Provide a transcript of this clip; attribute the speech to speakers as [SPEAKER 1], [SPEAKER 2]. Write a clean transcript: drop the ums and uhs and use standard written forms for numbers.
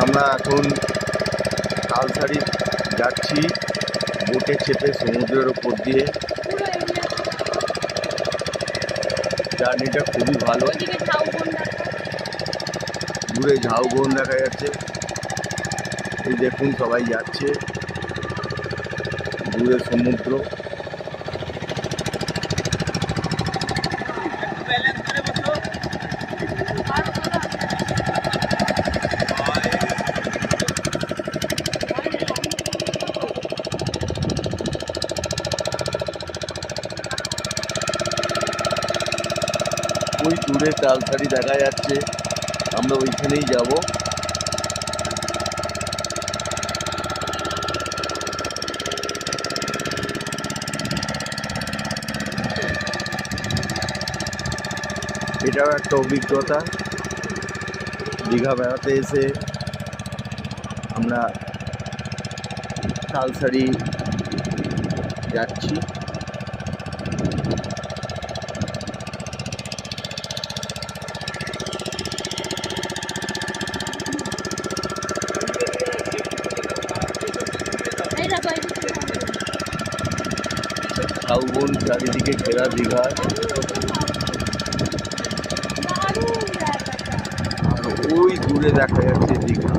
[SPEAKER 1] আমরা এখন তালসারি যাচ্ছি বোটে চেপে সমুদ্রের ওপর দিয়ে। জার্নিটা খুবই ভালো। দূরে ঝাউবন দেখা যাচ্ছে, এই দেখুন সবাই যাচ্ছে, দূরে সমুদ্র। ওই দূরে তালসারি দেখা যাচ্ছে, আমরা ওইখানেই যাব। এটাও একটা অভিজ্ঞতা। দীঘা বেড়াতে এসে আমরা তালসারি যাচ্ছি। ঝাউবন চারিদিকে ঘেরা দীঘা, আর ওই দূরে দেখা যাচ্ছে দীঘা।